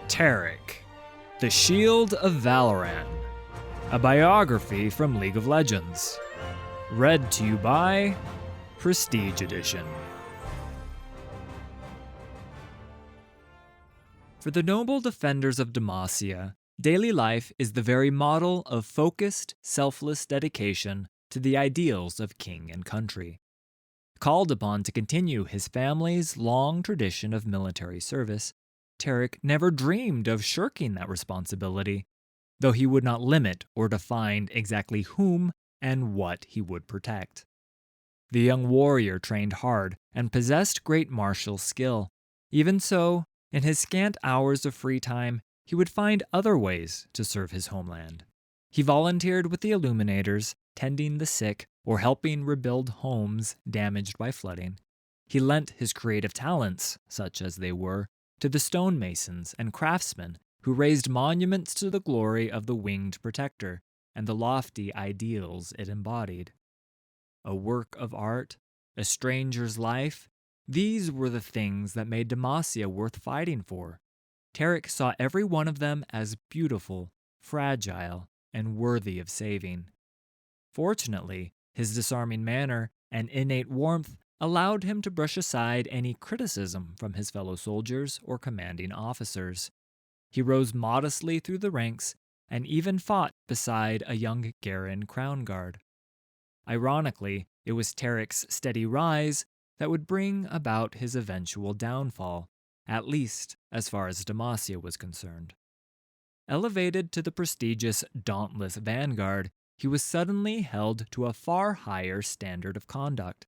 Taric, The Shield of Valoran, a biography from League of Legends. Read to you by Prestige Edition. For the noble defenders of Demacia, daily life is the very model of focused, selfless dedication to the ideals of king and country. Called upon to continue his family's long tradition of military service, Taric never dreamed of shirking that responsibility, though he would not limit or define exactly whom and what he would protect. The young warrior trained hard and possessed great martial skill. Even so, in his scant hours of free time, he would find other ways to serve his homeland. He volunteered with the Illuminators, tending the sick or helping rebuild homes damaged by flooding. He lent his creative talents, such as they were, to the stonemasons and craftsmen who raised monuments to the glory of the winged protector and the lofty ideals it embodied. A work of art, a stranger's life, these were the things that made Demacia worth fighting for. Taric saw every one of them as beautiful, fragile, and worthy of saving. Fortunately, his disarming manner and innate warmth allowed him to brush aside any criticism from his fellow soldiers or commanding officers. He rose modestly through the ranks and even fought beside a young Garen crown guard. Ironically, it was Taric's steady rise that would bring about his eventual downfall, at least as far as Demacia was concerned. Elevated to the prestigious Dauntless Vanguard, he was suddenly held to a far higher standard of conduct.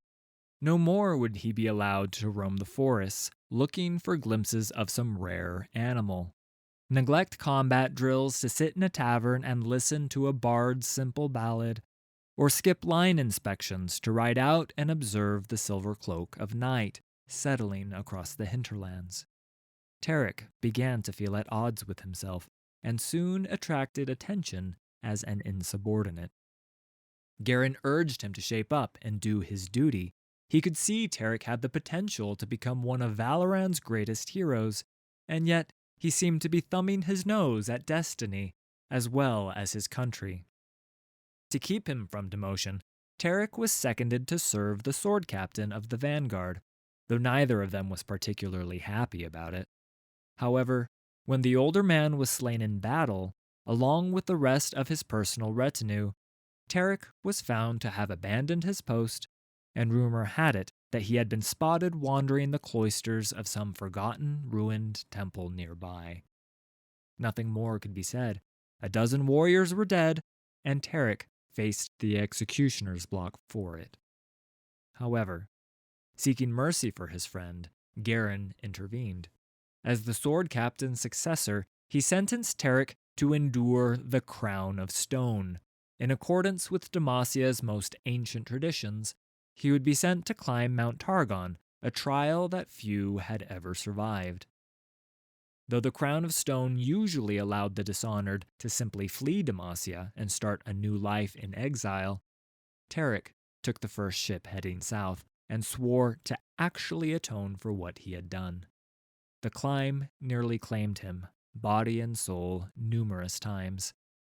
No more would he be allowed to roam the forests, looking for glimpses of some rare animal. Neglect combat drills to sit in a tavern and listen to a bard's simple ballad, or skip line inspections to ride out and observe the silver cloak of night settling across the hinterlands. Taric began to feel at odds with himself, and soon attracted attention as an insubordinate. Garen urged him to shape up and do his duty. He could see Taric had the potential to become one of Valoran's greatest heroes, and yet he seemed to be thumbing his nose at destiny as well as his country. To keep him from demotion, Taric was seconded to serve the sword captain of the Vanguard, though neither of them was particularly happy about it. However, when the older man was slain in battle, along with the rest of his personal retinue, Taric was found to have abandoned his post, and rumor had it that he had been spotted wandering the cloisters of some forgotten, ruined temple nearby. Nothing more could be said. A dozen warriors were dead, and Taric faced the executioner's block for it. However, seeking mercy for his friend, Garen intervened. As the sword captain's successor, he sentenced Taric to endure the Crown of Stone. In accordance with Demacia's most ancient traditions, he would be sent to climb Mount Targon, a trial that few had ever survived. Though the Crown of Stone usually allowed the dishonored to simply flee Demacia and start a new life in exile, Taric took the first ship heading south and swore to actually atone for what he had done. The climb nearly claimed him, body and soul, numerous times,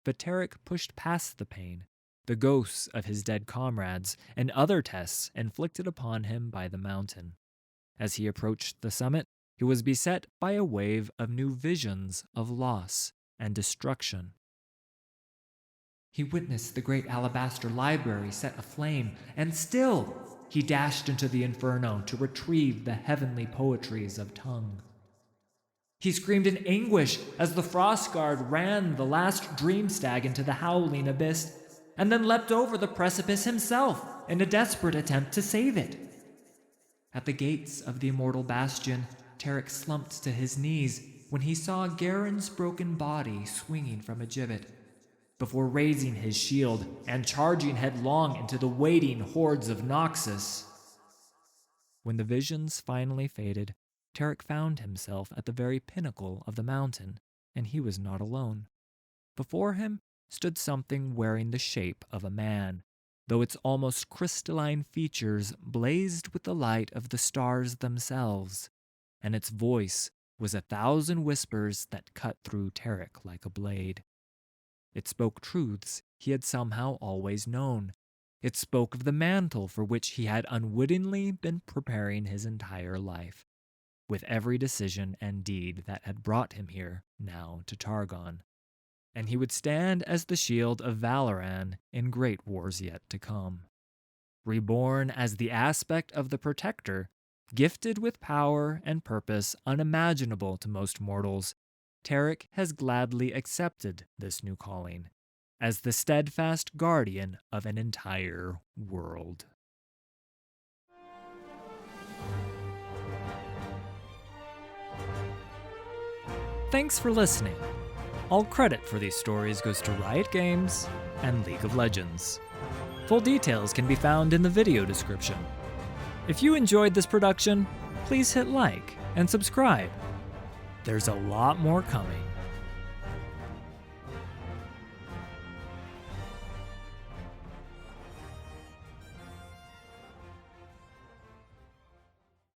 but Taric pushed past the pain, the ghosts of his dead comrades, and other tests inflicted upon him by the mountain. As he approached the summit, he was beset by a wave of new visions of loss and destruction. He witnessed the great alabaster library set aflame, and still he dashed into the inferno to retrieve the heavenly poetries of tongue. He screamed in anguish as the Frostguard ran the last dream stag into the howling abyss, and then leapt over the precipice himself in a desperate attempt to save it. At the gates of the immortal bastion, Taric slumped to his knees when he saw Garen's broken body swinging from a gibbet, before raising his shield and charging headlong into the waiting hordes of Noxus. When the visions finally faded, Taric found himself at the very pinnacle of the mountain, and he was not alone. Before him stood something wearing the shape of a man, though its almost crystalline features blazed with the light of the stars themselves, and its voice was 1,000 whispers that cut through Taric like a blade. It spoke truths he had somehow always known. It spoke of the mantle for which he had unwittingly been preparing his entire life, with every decision and deed that had brought him here now to Targon. And he would stand as the shield of Valoran in great wars yet to come. Reborn as the aspect of the Protector, gifted with power and purpose unimaginable to most mortals, Taric has gladly accepted this new calling as the steadfast guardian of an entire world. Thanks for listening. All credit for these stories goes to Riot Games and League of Legends. Full details can be found in the video description. If you enjoyed this production, please hit like and subscribe. There's a lot more coming.